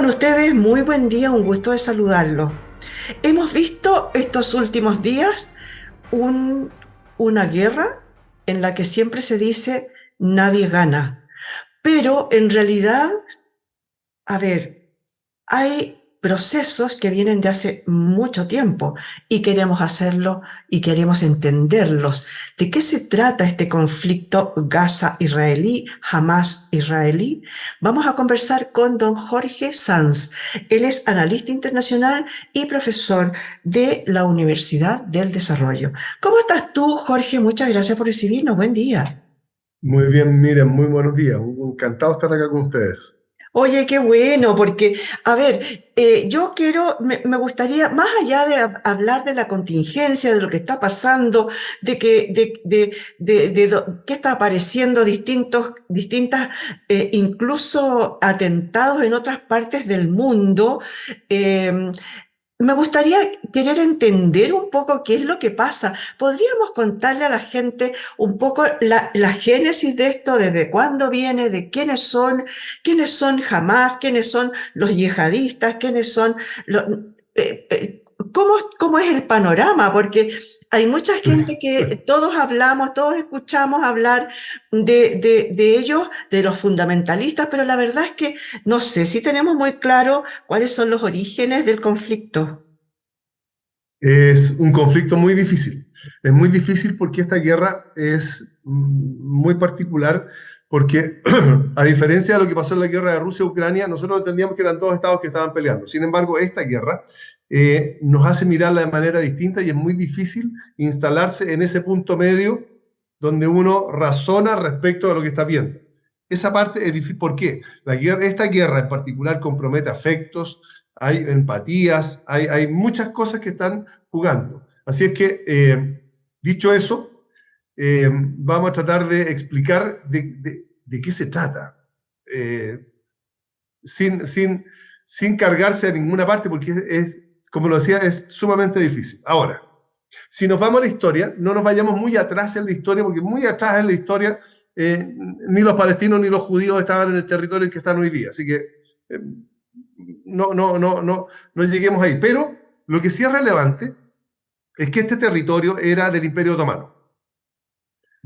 están ustedes? Muy buen día, un gusto de saludarlos. Hemos visto estos últimos días un- una guerra en la que siempre se dice nadie gana, pero en realidad, a ver, hay procesos que vienen de hace mucho tiempo y queremos hacerlo y queremos entenderlos. ¿De qué se trata este conflicto Gaza-israelí, Hamas-israelí? Vamos a conversar con don Jorge Sanz. Él es analista internacional y profesor de la Universidad del Desarrollo. ¿Cómo estás tú, Jorge? Muchas gracias por recibirnos. Buen día. Muy bien, miren, muy buenos días. Encantado de estar acá con ustedes. Oye, qué bueno, porque, a ver, yo quiero, me gustaría, más allá de hablar de la contingencia, de lo que está pasando, de que, qué está apareciendo distintas, incluso atentados en otras partes del mundo, eh, me gustaría querer entender un poco qué es lo que pasa. ¿Podríamos contarle a la gente un poco la génesis de esto, desde cuándo viene, de quiénes son Hamas, quiénes son los yihadistas, quiénes son los... eh, eh, cómo es el panorama? Porque hay mucha gente que todos hablamos, todos escuchamos hablar de ellos, de los fundamentalistas, pero la verdad es que no sé si tenemos muy claro cuáles son los orígenes del conflicto. Es un conflicto muy difícil. Es muy difícil porque esta guerra es muy particular, porque a diferencia de lo que pasó en la guerra de Rusia-Ucrania, nosotros entendíamos que eran dos estados que estaban peleando. Sin embargo, esta guerra nos hace mirarla de manera distinta y es muy difícil instalarse en ese punto medio donde uno razona respecto a lo que está viendo. Esa parte es difícil. ¿Por qué? Esta guerra en particular compromete afectos, hay empatías, hay muchas cosas que están jugando. Así es que, dicho eso, vamos a tratar de explicar de qué se trata, eh, sin, sin, sin cargarse a ninguna parte, porque como lo decía, es sumamente difícil. Ahora, si nos vamos a la historia, no nos vayamos muy atrás en la historia, porque muy atrás en la historia ni los palestinos ni los judíos estaban en el territorio en que están hoy día. Así que eh, no lleguemos ahí. Pero lo que sí es relevante es que este territorio era del Imperio Otomano.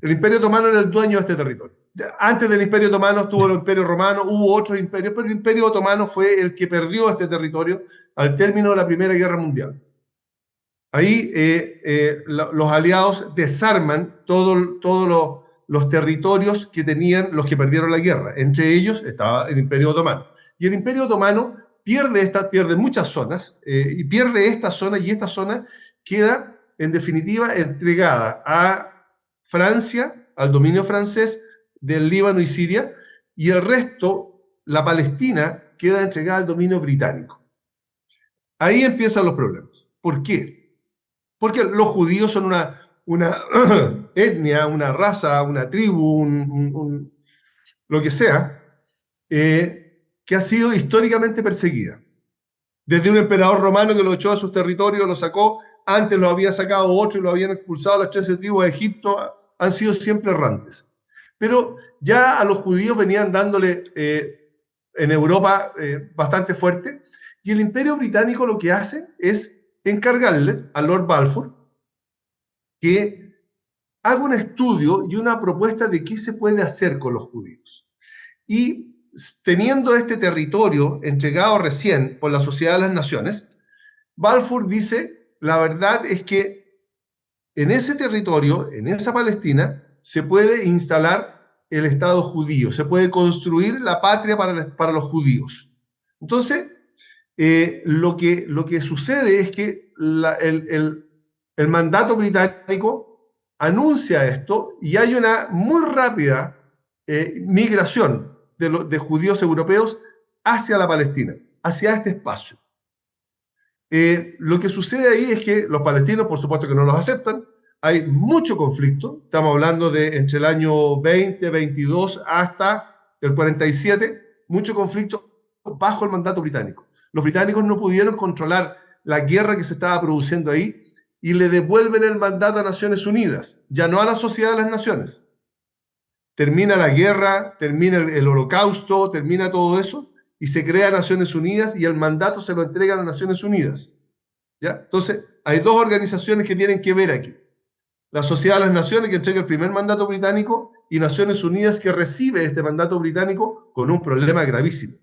El Imperio Otomano era el dueño de este territorio. Antes del Imperio Otomano estuvo el Imperio Romano, hubo otros imperios, pero el Imperio Otomano fue el que perdió este territorio al término de la Primera Guerra Mundial. Ahí los aliados desarman todos los territorios que tenían los que perdieron la guerra. Entre ellos estaba el Imperio Otomano. Y el Imperio Otomano pierde muchas zonas, y pierde esta zona, y esta zona queda, en definitiva, entregada a Francia, al dominio francés del Líbano y Siria, y el resto, la Palestina, queda entregada al dominio británico. Ahí empiezan los problemas. ¿Por qué? Porque los judíos son una etnia, una raza, una tribu, lo que sea, que ha sido históricamente perseguida. Desde un emperador romano que lo echó a sus territorios, lo sacó, antes lo había sacado otro y lo habían expulsado a las 13 tribus de Egipto, han sido siempre errantes. Pero ya a los judíos venían dándole en Europa bastante fuerte, y el imperio británico lo que hace es encargarle a Lord Balfour que haga un estudio y una propuesta de qué se puede hacer con los judíos. Y teniendo este territorio entregado recién por la Sociedad de las Naciones, Balfour dice, la verdad es que en ese territorio, en esa Palestina, se puede instalar el Estado judío, se puede construir la patria para los judíos. Entonces, lo que sucede es que el mandato británico anuncia esto y hay una muy rápida migración de judíos europeos hacia la Palestina, hacia este espacio. Lo que sucede ahí es que los palestinos, por supuesto que no los aceptan, hay mucho conflicto, estamos hablando de entre el año 20, 22 hasta el 47, mucho conflicto bajo el mandato británico. Los británicos no pudieron controlar la guerra que se estaba produciendo ahí y le devuelven el mandato a Naciones Unidas, ya no a la Sociedad de las Naciones. Termina la guerra, termina el holocausto, termina todo eso, y se crea Naciones Unidas y el mandato se lo entregan a Naciones Unidas. ¿Ya? Entonces, hay dos organizaciones que tienen que ver aquí. La Sociedad de las Naciones, que entrega el primer mandato británico, y Naciones Unidas, que recibe este mandato británico con un problema gravísimo.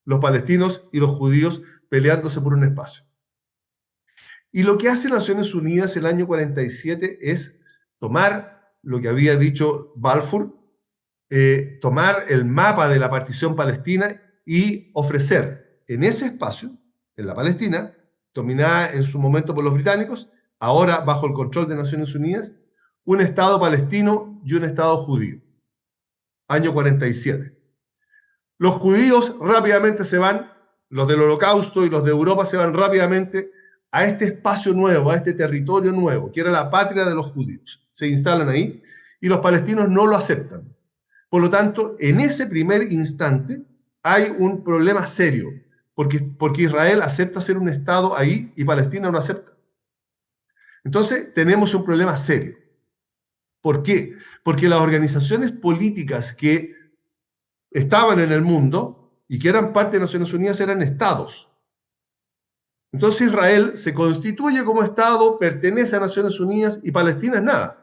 Los palestinos y los judíos peleándose por un espacio. Y lo que hace Naciones Unidas el año 47 es tomar lo que había dicho Balfour, tomar el mapa de la partición palestina y ofrecer en ese espacio, en la Palestina, dominada en su momento por los británicos, ahora bajo el control de Naciones Unidas, un Estado palestino y un Estado judío. Año 47. Los judíos rápidamente se van, los del Holocausto y los de Europa se van rápidamente a este espacio nuevo, a este territorio nuevo, que era la patria de los judíos. Se instalan ahí y los palestinos no lo aceptan. Por lo tanto, en ese primer instante hay un problema serio, porque Israel acepta ser un Estado ahí y Palestina no acepta. Entonces, tenemos un problema serio. ¿Por qué? Porque las organizaciones políticas que estaban en el mundo y que eran parte de Naciones Unidas eran estados. Entonces Israel se constituye como Estado, pertenece a Naciones Unidas y Palestina es nada.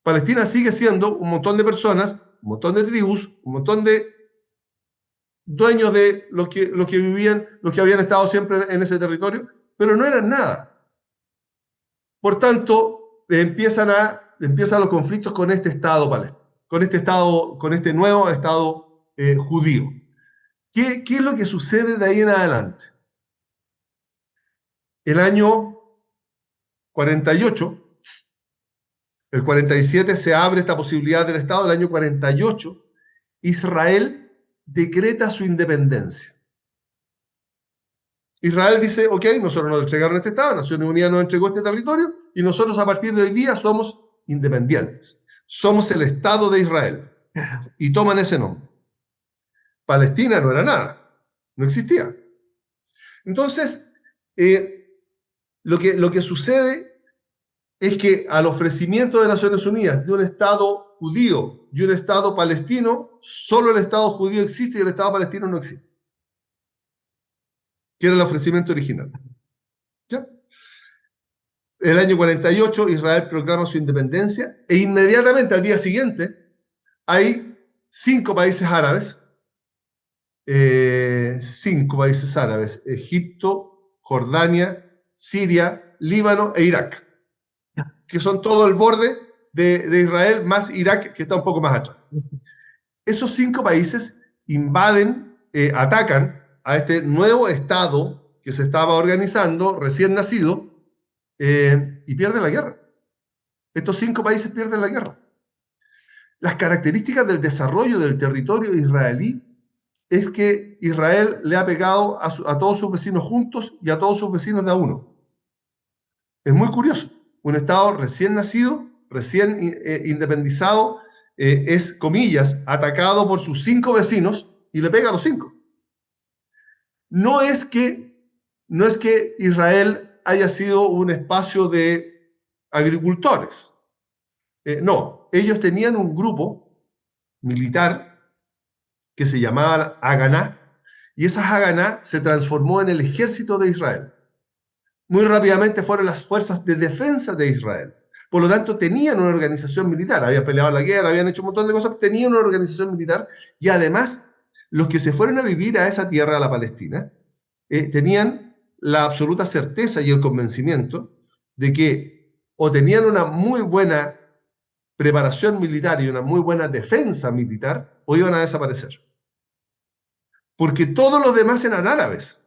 Palestina sigue siendo un montón de personas, un montón de tribus, un montón de dueños de los que vivían, los que habían estado siempre en ese territorio, pero no eran nada. Por tanto, empiezan los conflictos con este Estado palestino, con este nuevo Estado judío. ¿Qué es lo que sucede de ahí en adelante? El año 48, el 47 se abre esta posibilidad del Estado. El año 48, Israel decreta su independencia. Israel dice, ok, nosotros nos entregaron este Estado, Naciones Unidas nos entregó este territorio y nosotros a partir de hoy día somos independientes. Somos el Estado de Israel. Y toman ese nombre. Palestina no era nada, no existía. Entonces, lo que sucede es que al ofrecimiento de Naciones Unidas de un Estado judío y un Estado palestino, solo el Estado judío existe y el Estado palestino no existe. Que era el ofrecimiento original. ¿Ya? El año 48 Israel proclama su independencia e inmediatamente al día siguiente hay 5 países árabes, Egipto, Jordania, Siria, Líbano e Irak, que son todo el borde de Israel, más Irak, que está un poco más atrás. Esos 5 países invaden, atacan a este nuevo Estado que se estaba organizando, recién nacido, y pierden la guerra. Estos 5 países pierden la guerra. Las características del desarrollo del territorio israelí es que Israel le ha pegado a todos sus vecinos juntos y a todos sus vecinos de a uno. Es muy curioso. Un Estado recién nacido, recién independizado, es, comillas, atacado por sus 5 vecinos y le pega a los 5. No es que Israel haya sido un espacio de agricultores. No, ellos tenían un grupo militar que se llamaba Haganá, y esa Haganá se transformó en el ejército de Israel. Muy rápidamente fueron las fuerzas de defensa de Israel. Por lo tanto, tenían una organización militar, habían peleado la guerra, habían hecho un montón de cosas, tenían una organización militar, y además, los que se fueron a vivir a esa tierra, a la Palestina, tenían la absoluta certeza y el convencimiento de que o tenían una muy buena preparación militar y una muy buena defensa militar, o iban a desaparecer. Porque todos los demás eran árabes.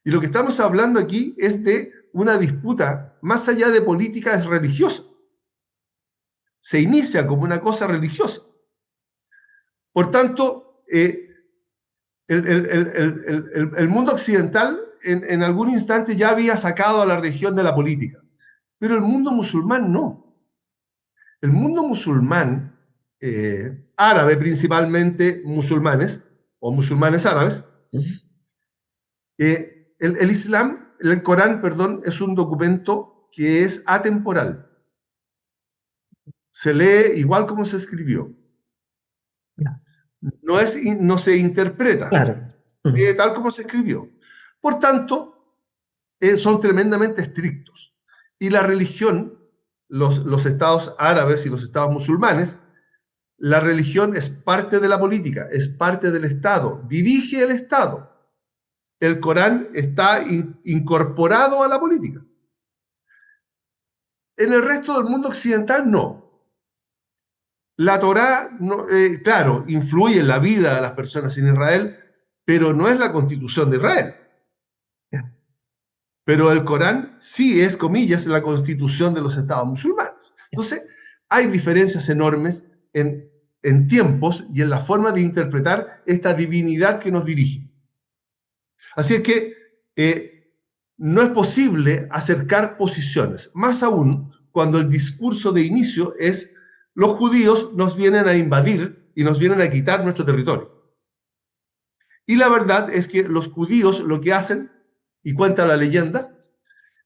Y lo que estamos hablando aquí es de una disputa, más allá de política, es religiosa. Se inicia como una cosa religiosa. Por tanto, el mundo occidental en algún instante ya había sacado a la religión de la política. Pero el mundo musulmán no. El mundo musulmán, árabe principalmente musulmanes, o musulmanes árabes, el Islam, el Corán, perdón, es un documento que es atemporal. Se lee igual como se escribió. no se interpreta Claro. Mm. tal como se escribió. Por tanto, son tremendamente estrictos. Y la religión, los estados árabes y los estados musulmanes, la religión es parte de la política, es parte del Estado, dirige el Estado. El Corán está incorporado a la política. En el resto del mundo occidental no. La Torá, no, claro, influye en la vida de las personas en Israel, pero no es la constitución de Israel. Pero el Corán sí es, comillas, la constitución de los estados musulmanes. Entonces, hay diferencias enormes en tiempos y en la forma de interpretar esta divinidad que nos dirige. Así es que no es posible acercar posiciones, más aún cuando el discurso de inicio es los judíos nos vienen a invadir y nos vienen a quitar nuestro territorio. Y la verdad es que los judíos lo que hacen, y cuenta la leyenda,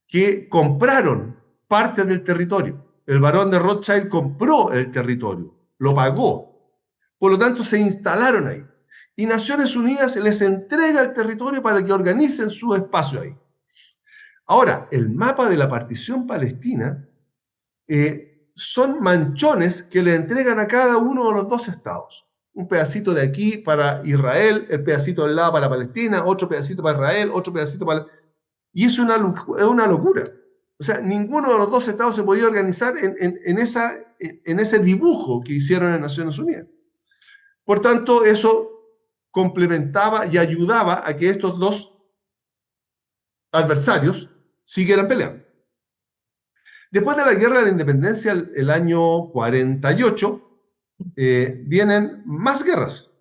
que compraron parte del territorio. El barón de Rothschild compró el territorio, lo pagó. Por lo tanto, se instalaron ahí. Y Naciones Unidas les entrega el territorio para que organicen su espacio ahí. Ahora, el mapa de la partición palestina son manchones que le entregan a cada uno de los dos estados. Un pedacito de aquí para Israel, el pedacito del lado para Palestina, otro pedacito para Israel, otro pedacito para... Y es una locura. O sea, ninguno de los dos estados se podía organizar en ese dibujo que hicieron en Naciones Unidas. Por tanto, eso complementaba y ayudaba a que estos dos adversarios siguieran peleando. Después de la Guerra de la Independencia, el año 48, vienen más guerras.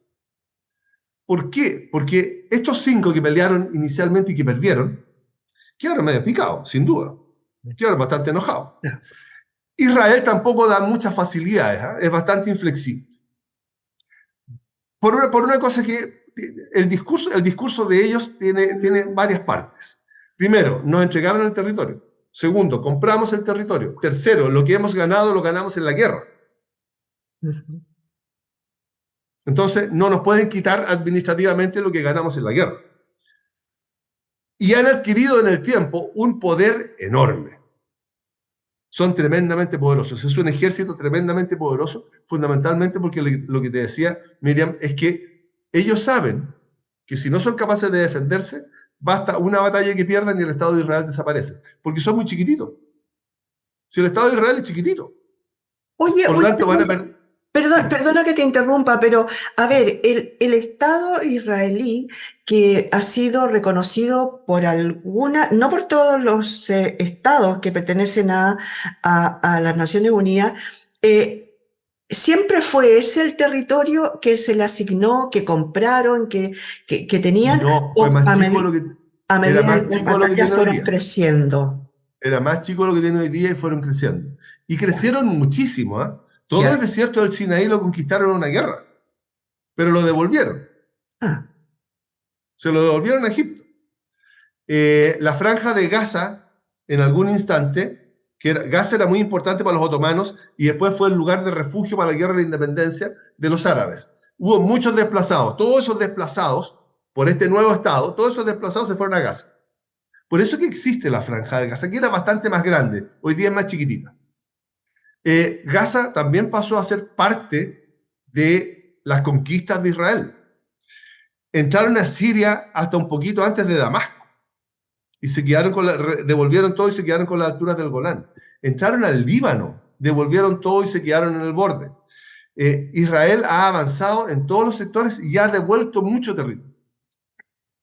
¿Por qué? Porque estos 5 que pelearon inicialmente y que perdieron, quedaron medio picados, sin duda. Quedaron bastante enojados. Israel tampoco da muchas facilidades, es bastante inflexible. Por una cosa que el discurso de ellos tiene varias partes. Primero, nos entregaron el territorio. Segundo, compramos el territorio. Tercero, lo que hemos ganado lo ganamos en la guerra. Entonces, no nos pueden quitar administrativamente lo que ganamos en la guerra. Y han adquirido en el tiempo un poder enorme. Son tremendamente poderosos. Es un ejército tremendamente poderoso, fundamentalmente porque lo que te decía Miriam es que ellos saben que si no son capaces de defenderse, basta una batalla que pierdan y el Estado de Israel desaparece, porque son muy chiquititos. Si el Estado de Israel es chiquitito, Oye, por lo tanto van a perder. Perdona que te interrumpa, pero a ver, el Estado israelí que ha sido reconocido por alguna, no por todos los estados que pertenecen a las Naciones Unidas, siempre fue ese el territorio que se le asignó, que compraron, que tenían, No, fue o más chico lo que a era medida más que las chico lo que batallas tiene hoy fueron día. creciendo. Era más chico lo que tiene hoy día y fueron creciendo. Y crecieron muchísimo, ¿eh? Todo Ya. el desierto del Sinaí lo conquistaron en una guerra, pero lo devolvieron. Ah, Se lo devolvieron a Egipto. La franja de Gaza, en algún instante, Gaza era muy importante para los otomanos y después fue el lugar de refugio para la guerra de la independencia de los árabes. Hubo muchos desplazados. Todos esos desplazados, por este nuevo estado, todos esos desplazados se fueron a Gaza. Por eso que existe la franja de Gaza, que era bastante más grande, hoy día es más chiquitita. Gaza también pasó a ser parte de las conquistas de Israel. Entraron a Siria hasta un poquito antes de Damasco y se quedaron devolvieron todo y se quedaron con las alturas del Golán. Entraron al Líbano, devolvieron todo y se quedaron en el borde. Israel ha avanzado en todos los sectores y ha devuelto mucho territorio.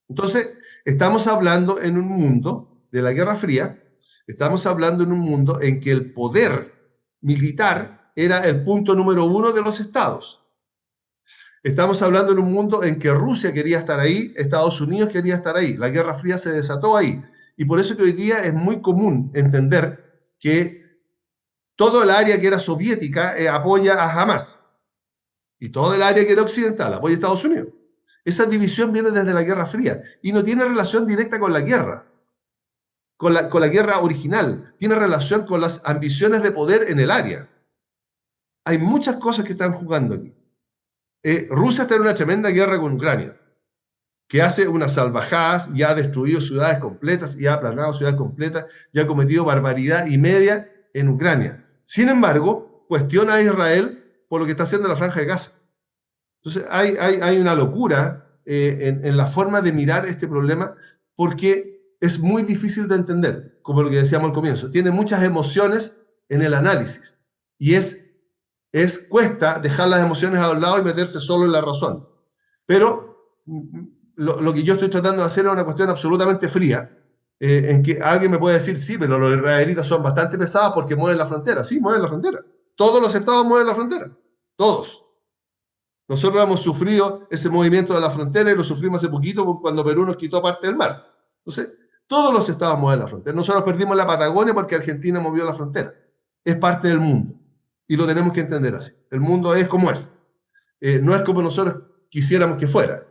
Entonces, estamos hablando en un mundo de la Guerra Fría, estamos hablando en un mundo en que el poder militar era el punto número 1 de los estados. Estamos hablando en un mundo en que Rusia quería estar ahí, Estados Unidos quería estar ahí, la Guerra Fría se desató ahí. Y por eso que hoy día es muy común entender que todo el área que era soviética apoya a Hamas y todo el área que era occidental apoya a Estados Unidos. Esa división viene desde la Guerra Fría y no tiene relación directa con la guerra, con la guerra original. Tiene relación con las ambiciones de poder en el área. Hay muchas cosas que están jugando aquí. Rusia está en una tremenda guerra con Ucrania, que hace unas salvajadas y ha destruido ciudades completas y ha aplanado ciudades completas y ha cometido barbaridad y media en Ucrania. Sin embargo, cuestiona a Israel por lo que está haciendo en la Franja de Gaza. Entonces hay una locura en la forma de mirar este problema, porque es muy difícil de entender, como lo que decíamos al comienzo. Tiene muchas emociones en el análisis y cuesta dejar las emociones a un lado y meterse solo en la razón. Pero lo que yo estoy tratando de hacer es una cuestión absolutamente fría, en que alguien me puede decir, sí, pero los israelitas son bastante pesados porque mueven la frontera. Sí, mueven la frontera. Todos los estados mueven la frontera. Todos. Nosotros hemos sufrido ese movimiento de la frontera y lo sufrimos hace poquito cuando Perú nos quitó parte del mar. Entonces, todos los estados mueven la frontera. Nosotros perdimos la Patagonia porque Argentina movió la frontera. Es parte del mundo. Y lo tenemos que entender así. El mundo es como es. No es como nosotros quisiéramos que fuera.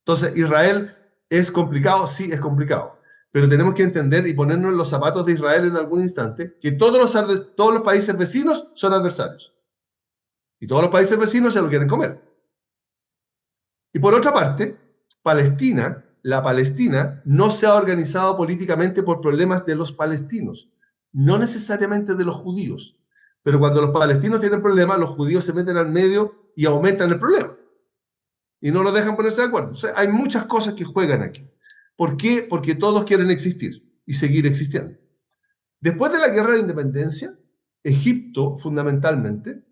Entonces, Israel es complicado, sí, es complicado. Pero tenemos que entender y ponernos en los zapatos de Israel en algún instante, que todos los países vecinos son adversarios. Y todos los países vecinos se lo quieren comer. Y por otra parte, la Palestina no se ha organizado políticamente por problemas de los palestinos, no necesariamente de los judíos. Pero cuando los palestinos tienen problemas, los judíos se meten al medio y aumentan el problema. Y no los dejan ponerse de acuerdo. O sea, hay muchas cosas que juegan aquí. ¿Por qué? Porque todos quieren existir y seguir existiendo. Después de la guerra de independencia, Egipto, fundamentalmente,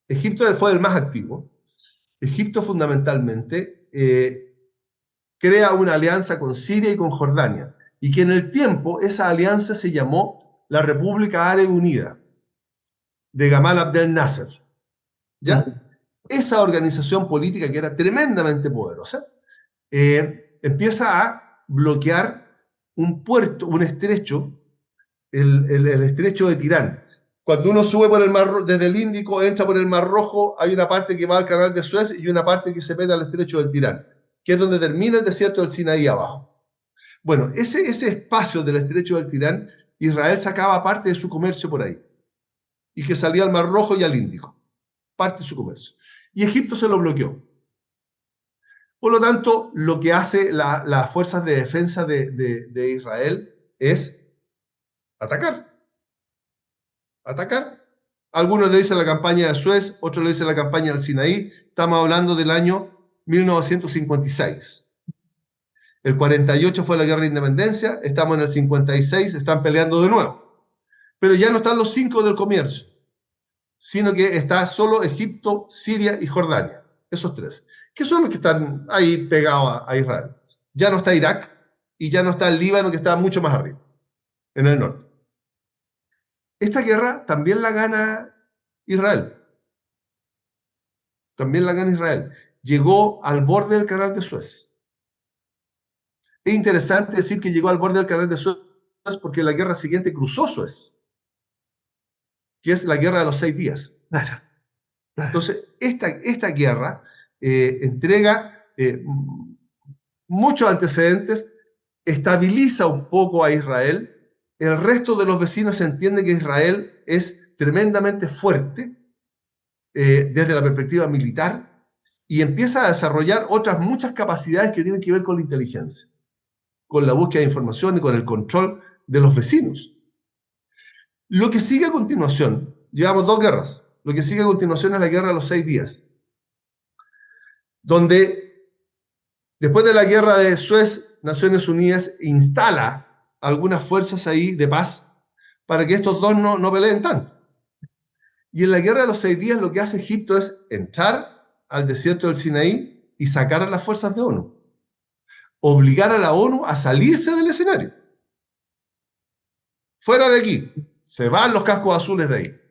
Egipto fue el más activo. Egipto fundamentalmente crea una alianza con Siria y con Jordania, y que en el tiempo esa alianza se llamó la República Árabe Unida, de Gamal Abdel Nasser. ¿Ya? Esa organización política, que era tremendamente poderosa, empieza a bloquear un puerto, un estrecho, el estrecho de Tirán. Cuando uno sube por el mar, desde el Índico, entra por el Mar Rojo, hay una parte que va al canal de Suez y una parte que se mete al estrecho del Tirán, que es donde termina el desierto del Sinaí abajo. Bueno, ese espacio del estrecho del Tirán, Israel sacaba parte de su comercio por ahí, y que salía al Mar Rojo y al Índico, parte de su comercio. Y Egipto se lo bloqueó. Por lo tanto, lo que hace las fuerzas de defensa de Israel es atacar. Atacar. Algunos le dicen la campaña de Suez, otros le dicen la campaña del Sinaí. Estamos hablando del año 1956. El 48 fue la guerra de independencia, estamos en el 56, están peleando de nuevo. Pero ya no están los 5 del comercio, sino que está solo Egipto, Siria y Jordania. Esos 3, que son los que están ahí pegados a Israel. Ya no está Irak y ya no está el Líbano, que está mucho más arriba, en el norte. Esta guerra también la gana Israel. También la gana Israel. Llegó al borde del canal de Suez. Es interesante decir que llegó al borde del canal de Suez porque la guerra siguiente cruzó Suez, que es la guerra de los 6 días. Claro, claro. Entonces, esta guerra entrega muchos antecedentes, estabiliza un poco a Israel. El resto de los vecinos entiende que Israel es tremendamente fuerte desde la perspectiva militar y empieza a desarrollar otras muchas capacidades que tienen que ver con la inteligencia, con la búsqueda de información y con el control de los vecinos. Lo que sigue a continuación, llevamos 2 guerras, lo que sigue a continuación es la guerra de los 6 días, donde después de la guerra de Suez, Naciones Unidas instala algunas fuerzas ahí de paz para que estos dos no peleen tanto. Y en la guerra de los 6 días lo que hace Egipto es entrar al desierto del Sinaí y sacar a las fuerzas de ONU. Obligar a la ONU a salirse del escenario. Fuera de aquí. Se van los cascos azules de ahí.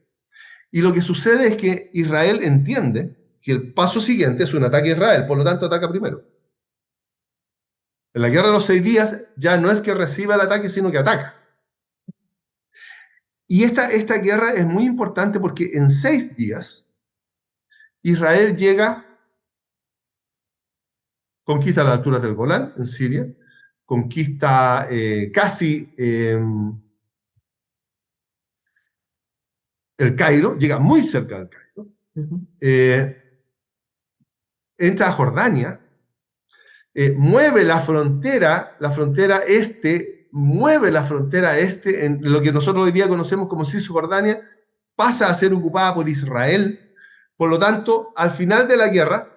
Y lo que sucede es que Israel entiende que el paso siguiente es un ataque a Israel, por lo tanto ataca primero. En la guerra de los 6 días ya no es que reciba el ataque, sino que ataca. Y esta guerra es muy importante porque en 6 días Israel conquista las alturas del Golán, en Siria, conquista casi el Cairo, llega muy cerca del Cairo, entra a Jordania, mueve la frontera este, mueve la frontera este en lo que nosotros hoy día conocemos como Cisjordania, pasa a ser ocupada por Israel. Por lo tanto, al final de la guerra,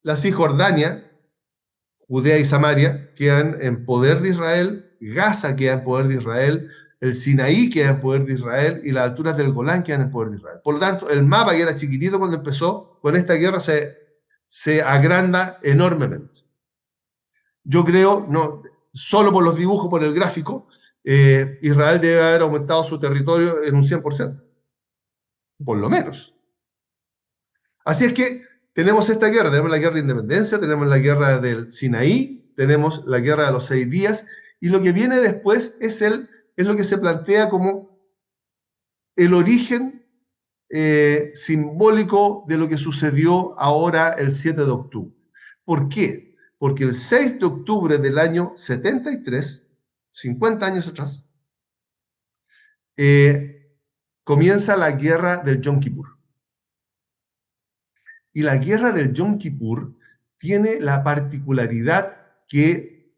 la Cisjordania, Judea y Samaria quedan en poder de Israel, Gaza queda en poder de Israel, el Sinaí queda en poder de Israel y las alturas del Golán quedan en poder de Israel. Por lo tanto, el mapa que era chiquitito cuando empezó con esta guerra se agranda enormemente. Yo creo, no, solo por los dibujos, por el gráfico, Israel debe haber aumentado su territorio en un 100%, por lo menos. Así es que tenemos esta guerra, tenemos la guerra de independencia, tenemos la guerra del Sinaí, tenemos la guerra de los 6 días, y lo que viene después es lo que se plantea como el origen simbólico de lo que sucedió ahora el 7 de octubre. ¿Por qué? Porque el 6 de octubre del año 73, 50 años atrás, comienza la guerra del Yom Kippur. Y la guerra del Yom Kippur tiene la particularidad que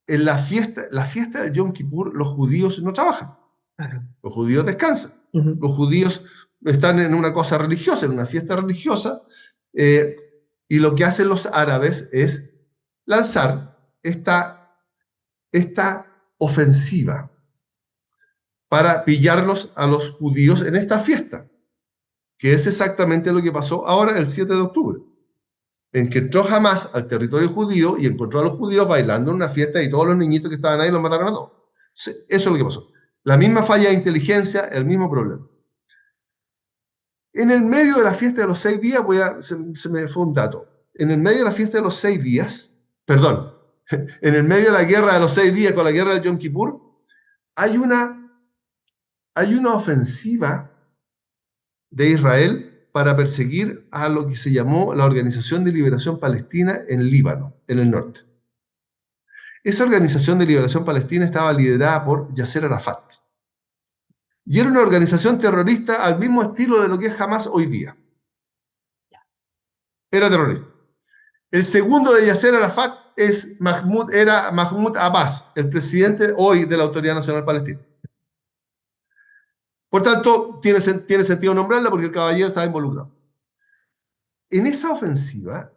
en la fiesta del Yom Kippur los judíos no trabajan. Los judíos descansan. Los judíos están en una cosa religiosa, en una fiesta religiosa, y lo que hacen los árabes es lanzar esta ofensiva para pillarlos a los judíos en esta fiesta, que es exactamente lo que pasó ahora el 7 de octubre, en que entró Hamas al territorio judío y encontró a los judíos bailando en una fiesta y todos los niñitos que estaban ahí los mataron a todos. Eso es lo que pasó. La misma falla de inteligencia, el mismo problema. En el medio de la fiesta de los 6 días, se me fue un dato, en el medio de la fiesta de los 6 días, perdón, en el medio de la guerra de los 6 días con la guerra del Yom Kippur, hay una ofensiva de Israel para perseguir a lo que se llamó la Organización de Liberación Palestina en Líbano, en el norte. Esa Organización de Liberación Palestina estaba liderada por Yasser Arafat. Y era una organización terrorista al mismo estilo de lo que es Hamas hoy día. Era terrorista. El segundo de Yasser Arafat era Mahmoud Abbas, el presidente hoy de la Autoridad Nacional Palestina. Por tanto, tiene sentido nombrarla porque el caballero estaba involucrado. En esa ofensiva,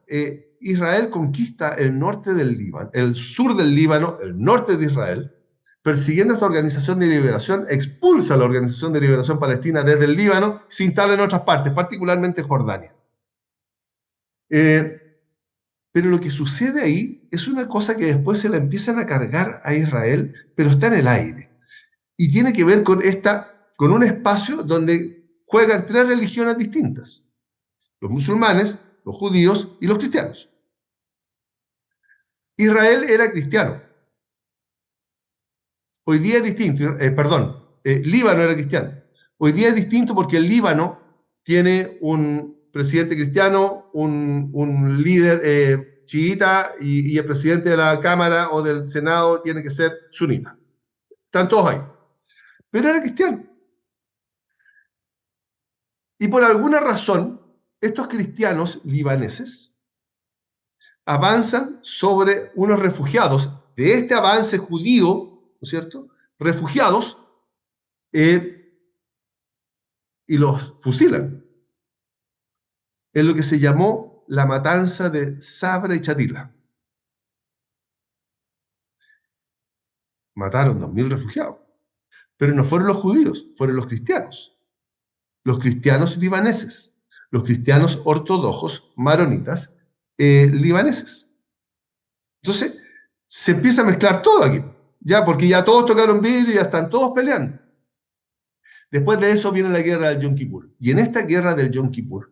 Israel conquista el norte del Líbano, el sur del Líbano, el norte de Israel, persiguiendo esta organización de liberación, expulsa a la Organización de Liberación Palestina desde el Líbano, se instala en otras partes, particularmente Jordania. Pero lo que sucede ahí es una cosa que después se la empiezan a cargar a Israel, pero está en el aire. Y tiene que ver con un espacio donde juegan 3 religiones distintas: los musulmanes, los judíos y los cristianos. Israel era cristiano. Hoy día es distinto, Líbano era cristiano. Hoy día es distinto porque el Líbano tiene un presidente cristiano, un líder chiita y el presidente de la Cámara o del Senado tiene que ser sunita. Están todos ahí. Pero era cristiano. Y por alguna razón, estos cristianos libaneses avanzan sobre unos refugiados de este avance judío, ¿no es cierto?, refugiados, y los fusilan. Es lo que se llamó la matanza de Sabra y Chatila. Mataron 2.000 refugiados. Pero no fueron los judíos, fueron los cristianos libaneses, los cristianos ortodoxos maronitas libaneses. Entonces, se empieza a mezclar todo aquí, ya, porque ya todos tocaron vidrio y ya están todos peleando. Después de eso viene la guerra del Yom Kippur. Y en esta guerra del Yom Kippur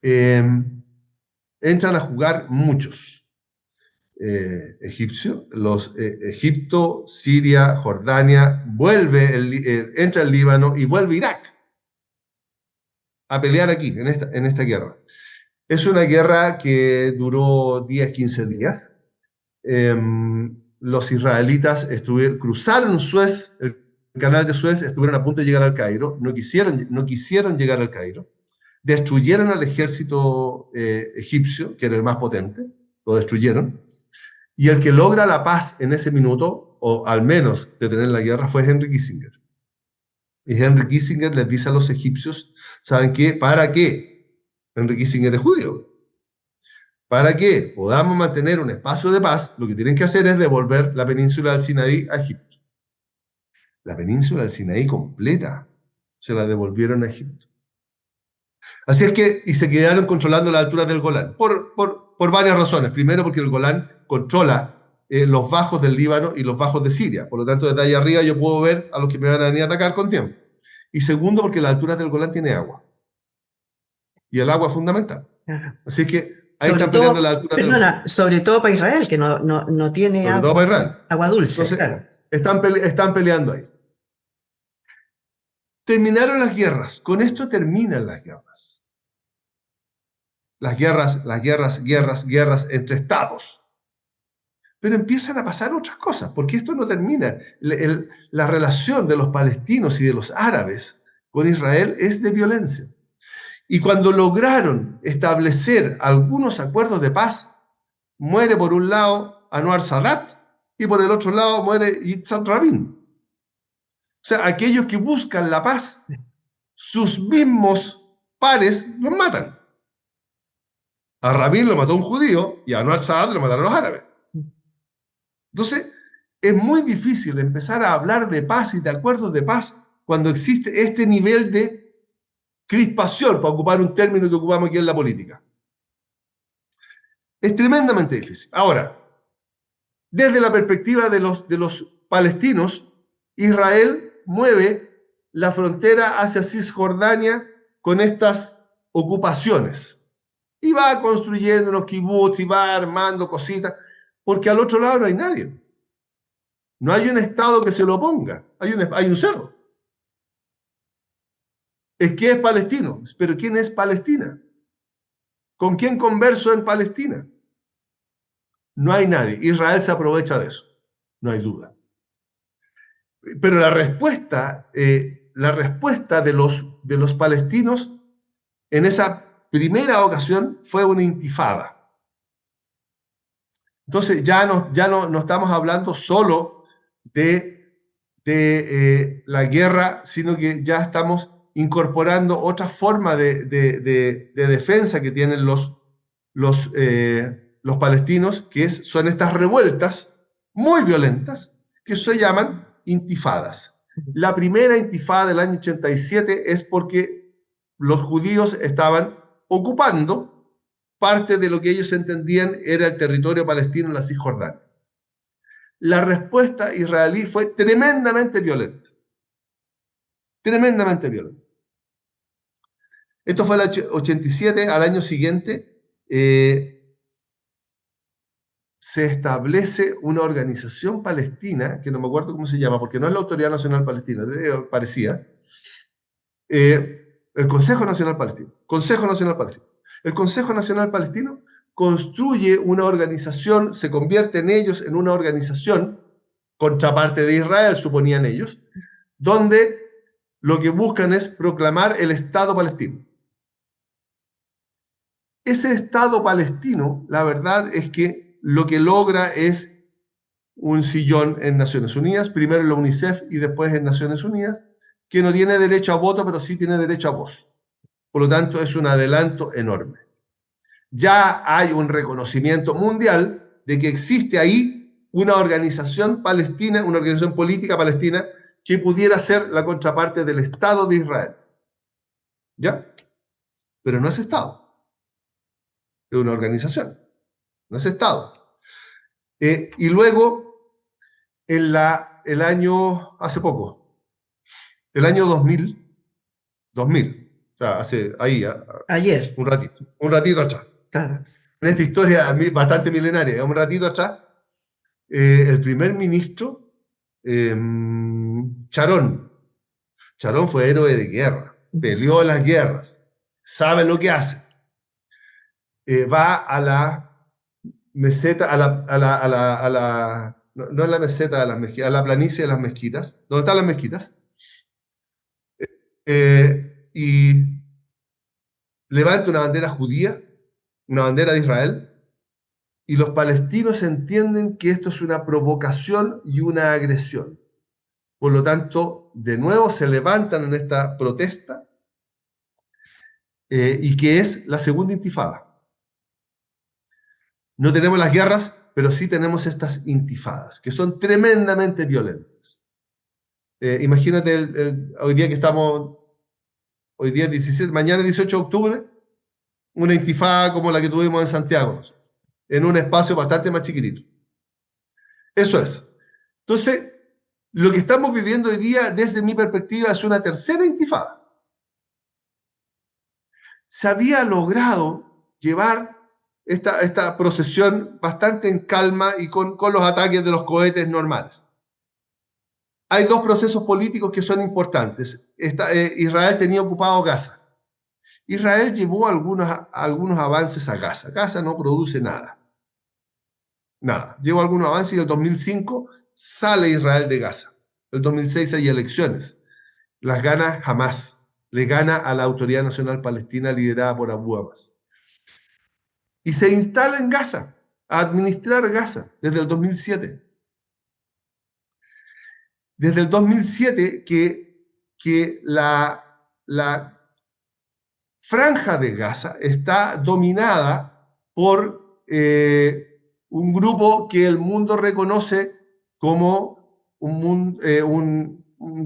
entran a jugar muchos egipcios, Egipto, Siria, Jordania, entra el Líbano y vuelve Irak a pelear aquí, en esta guerra. Es una guerra que duró 10, 15 días. Los israelitas cruzaron Suez, el canal de Suez, estuvieron a punto de llegar al Cairo, no quisieron llegar al Cairo, destruyeron al ejército egipcio, que era el más potente, lo destruyeron, y el que logra la paz en ese minuto, o al menos detener la guerra, fue Henry Kissinger. Y Henry Kissinger les dice a los egipcios, ¿saben qué? ¿Para qué? Henry Kissinger es judío. Para que podamos mantener un espacio de paz, lo que tienen que hacer es devolver la península del Sinaí a Egipto. La península del Sinaí completa se la devolvieron a Egipto. Así es que, y se quedaron controlando las alturas del Golán, por varias razones. Primero, porque el Golán controla los bajos del Líbano y los bajos de Siria. Por lo tanto, desde ahí arriba yo puedo ver a los que me van a venir a atacar con tiempo. Y segundo, porque las alturas del Golán tiene agua. Y el agua es fundamental. Ajá. Así que ahí Sobre están peleando todo, las alturas del Golán. perdona, sobre todo para Israel, que no tiene Sobre todo para Israel. agua dulce, Entonces, claro. están peleando ahí. Terminaron las guerras. Con esto terminan las guerras. Guerras entre estados. Pero empiezan a pasar otras cosas, porque esto no termina. La relación de los palestinos y de los árabes con Israel es de violencia. Y cuando lograron establecer algunos acuerdos de paz, muere por un lado Anwar Sadat y por el otro lado muere Yitzhak Rabin. O sea, aquellos que buscan la paz, sus mismos pares los matan. A Rabin lo mató un judío y a Anwar Sadat lo mataron los árabes. Entonces, es muy difícil empezar a hablar de paz y de acuerdos de paz cuando existe este nivel de crispación, para ocupar un término que ocupamos aquí en la política. Es tremendamente difícil. Ahora, desde la perspectiva de los palestinos, Israel mueve la frontera hacia Cisjordania con estas ocupaciones. Y va construyendo unos kibbutz y va armando cositas, porque al otro lado no hay nadie. No hay un Estado que se lo oponga. Hay un cerro. Es que es palestino. Pero ¿quién es Palestina? ¿Con quién converso en Palestina? No hay nadie. Israel se aprovecha de eso. No hay duda. Pero la respuesta de los palestinos en esa primera ocasión fue una intifada. Entonces ya no estamos hablando solo de la guerra, sino que ya estamos incorporando otra forma de defensa que tienen los palestinos, que son estas revueltas muy violentas que se llaman intifadas. La primera intifada del año 87 es porque los judíos estaban ocupando parte de lo que ellos entendían era el territorio palestino en la Cisjordania. La respuesta israelí fue tremendamente violenta. Tremendamente violenta. Esto fue el 87, al año siguiente se establece una organización palestina, que no me acuerdo cómo se llama, porque no es la Autoridad Nacional Palestina, parecía, el Consejo Nacional Palestino. Consejo Nacional Palestino. El Consejo Nacional Palestino construye una organización, se convierte en ellos en una organización, contraparte de Israel, suponían ellos, donde lo que buscan es proclamar el Estado palestino. Ese Estado palestino, la verdad es que lo que logra es un sillón en Naciones Unidas, primero en la UNICEF y después en Naciones Unidas, que no tiene derecho a voto, pero sí tiene derecho a voz. Por lo tanto, es un adelanto enorme. Ya hay un reconocimiento mundial de que existe ahí una organización palestina, una organización política palestina, que pudiera ser la contraparte del Estado de Israel. ¿Ya? Pero no es Estado. Es una organización. No es Estado. Y luego, hace poco, el año 2000, o sea, Ayer, un ratito atrás. claro. En esta historia bastante milenaria, un ratito atrás, el primer ministro Sharon fue héroe de guerra, peleó las guerras, sabe lo que hace. Va a la meseta, no es la meseta de las mezquitas, a la planicie de las mezquitas, donde están las mezquitas, y levanta una bandera judía, una bandera de Israel, y los palestinos entienden que esto es una provocación y una agresión. Por lo tanto, de nuevo se levantan en esta protesta, y que es la segunda intifada. No tenemos las guerras, pero sí tenemos estas intifadas, que son tremendamente violentas. Imagínate hoy día que estamos, hoy día 17, mañana 18 de octubre, una intifada como la que tuvimos en Santiago, en un espacio bastante más chiquitito. Eso es. Entonces, lo que estamos viviendo hoy día, desde mi perspectiva, es una tercera intifada. Se había logrado llevar esta procesión bastante en calma y con los ataques de los cohetes normales. Hay dos procesos políticos que son importantes. Israel tenía ocupado Gaza. Israel llevó algunos avances a Gaza. Gaza no produce nada. Nada. Llevó algunos avances y en el 2005 sale Israel de Gaza. En el 2006 hay elecciones. Las gana Hamas. Le gana a la Autoridad Nacional Palestina liderada por Abu Abbas. Y se instala en Gaza, a administrar Gaza, desde el 2007. Desde el 2007 que la franja de Gaza está dominada por un grupo que el mundo reconoce como un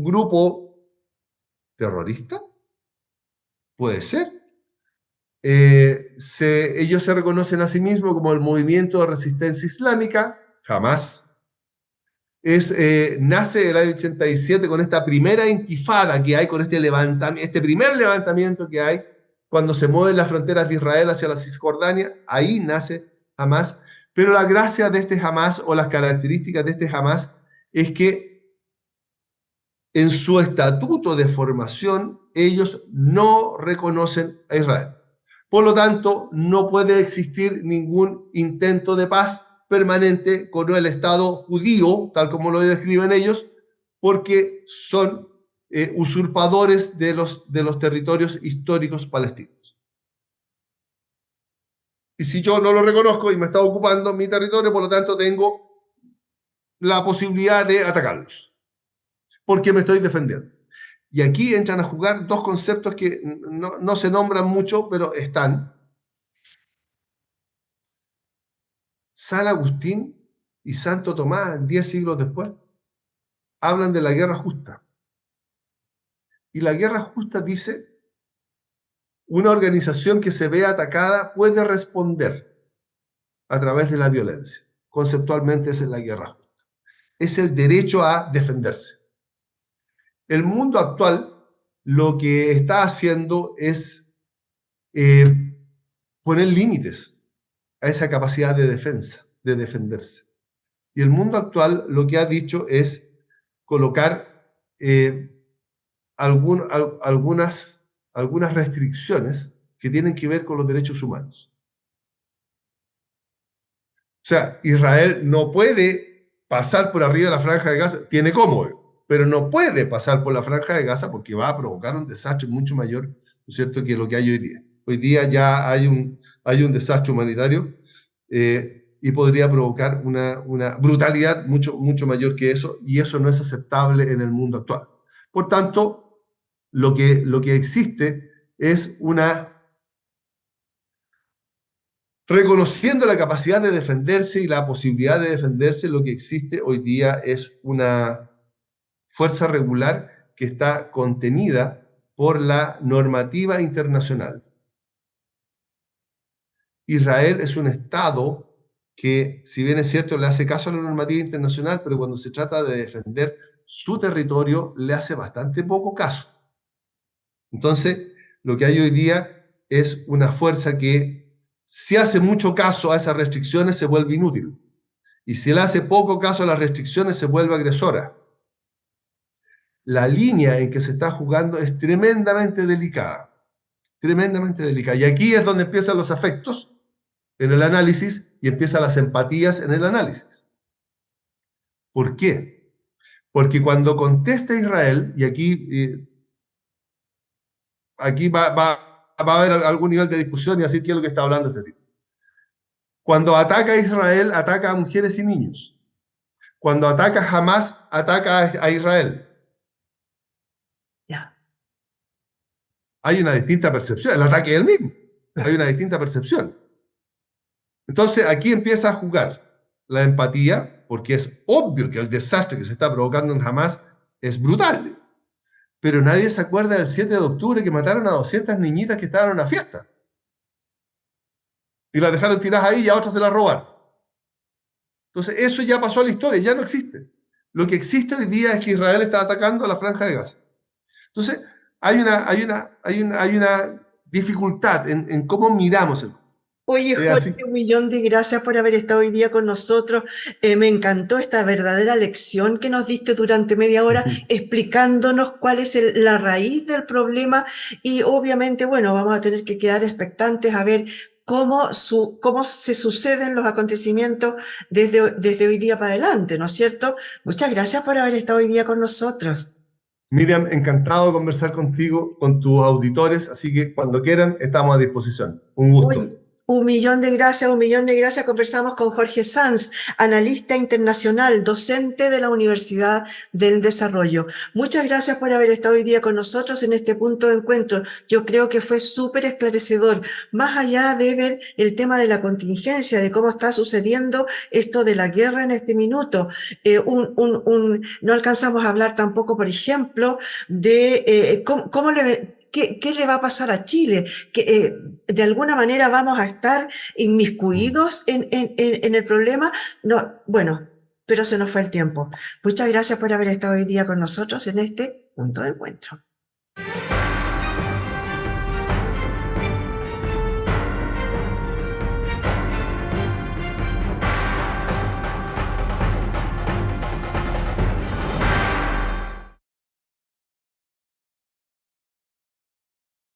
grupo terrorista. Puede ser. Ellos se reconocen a sí mismos como el Movimiento de Resistencia Islámica, Hamas. Nace el año 87 con esta primera intifada que hay, con este primer levantamiento que hay, cuando se mueven las fronteras de Israel hacia la Cisjordania. Ahí nace Hamas. Pero la gracia de este Hamas, o las características de este Hamas, es que en su estatuto de formación ellos no reconocen a Israel. Por lo tanto, no puede existir ningún intento de paz permanente con el Estado judío, tal como lo describen ellos, porque son usurpadores de los territorios históricos palestinos. Y si yo no lo reconozco y me está ocupando mi territorio, por lo tanto tengo la posibilidad de atacarlos, porque me estoy defendiendo. Y aquí entran a jugar dos conceptos que no se nombran mucho, pero están. San Agustín y Santo Tomás, 10 siglos después, hablan de la guerra justa. Y la guerra justa dice, una organización que se ve atacada puede responder a través de la violencia. Conceptualmente esa es la guerra justa. Es el derecho a defenderse. El mundo actual lo que está haciendo es poner límites a esa capacidad de defensa, de defenderse. Y el mundo actual lo que ha dicho es colocar algunas restricciones que tienen que ver con los derechos humanos. O sea, Israel no puede pasar por arriba de la franja de Gaza, tiene cómo, pero no puede pasar por la franja de Gaza porque va a provocar un desastre mucho mayor, ¿no es cierto?, que lo que hay hoy día. Hoy día ya hay un desastre humanitario y podría provocar una brutalidad mucho mayor que eso, y eso no es aceptable en el mundo actual. Por tanto, lo que existe es reconociendo la capacidad de defenderse y la posibilidad de defenderse, lo que existe hoy día es una fuerza regular que está contenida por la normativa internacional. Israel es un Estado que, si bien es cierto, le hace caso a la normativa internacional, pero cuando se trata de defender su territorio, le hace bastante poco caso. Entonces, lo que hay hoy día es una fuerza que, si hace mucho caso a esas restricciones, se vuelve inútil. Y si le hace poco caso a las restricciones, se vuelve agresora. La línea en que se está jugando es tremendamente delicada. Tremendamente delicada. Y aquí es donde empiezan los afectos en el análisis y empiezan las empatías en el análisis. ¿Por qué? Porque cuando contesta Israel, y aquí va va a haber algún nivel de discusión y así qué es lo que está hablando este tipo. Cuando ataca a Israel, ataca a mujeres y niños. Cuando ataca a Hamas, ataca a Israel. Ya. Hay una distinta percepción. El ataque es el mismo. Hay una distinta percepción. Entonces aquí empieza a jugar la empatía, porque es obvio que el desastre que se está provocando en Hamas es brutal. Pero nadie se acuerda del 7 de octubre que mataron a 200 niñitas que estaban en una fiesta. Y las dejaron tiradas ahí y a otras se las robaron. Entonces eso ya pasó a la historia, ya no existe. Lo que existe hoy día es que Israel está atacando a la Franja de Gaza. Entonces hay una dificultad en cómo miramos el conflicto. Oye, Es Jorge, así. un millón de gracias por haber estado hoy día con nosotros. Me encantó esta verdadera lección que nos diste durante media hora, explicándonos cuál es la raíz del problema y obviamente, bueno, vamos a tener que quedar expectantes a ver cómo se suceden los acontecimientos desde hoy día para adelante, ¿no es cierto? Muchas gracias por haber estado hoy día con nosotros. Miriam, encantado de conversar contigo, con tus auditores, así que cuando quieran estamos a disposición. Un gusto. Oye, un millón de gracias, un millón de gracias. Conversamos con Jorge Sanz, analista internacional, docente de la Universidad del Desarrollo. Muchas gracias por haber estado hoy día con nosotros en este punto de encuentro. Yo creo que fue súper esclarecedor, más allá de ver el tema de la contingencia, de cómo está sucediendo esto de la guerra en este minuto. No alcanzamos a hablar tampoco, por ejemplo, de ¿qué le va a pasar a Chile? Que de alguna manera vamos a estar inmiscuidos en el problema. No, bueno, pero se nos fue el tiempo. Muchas gracias por haber estado hoy día con nosotros en este punto de encuentro.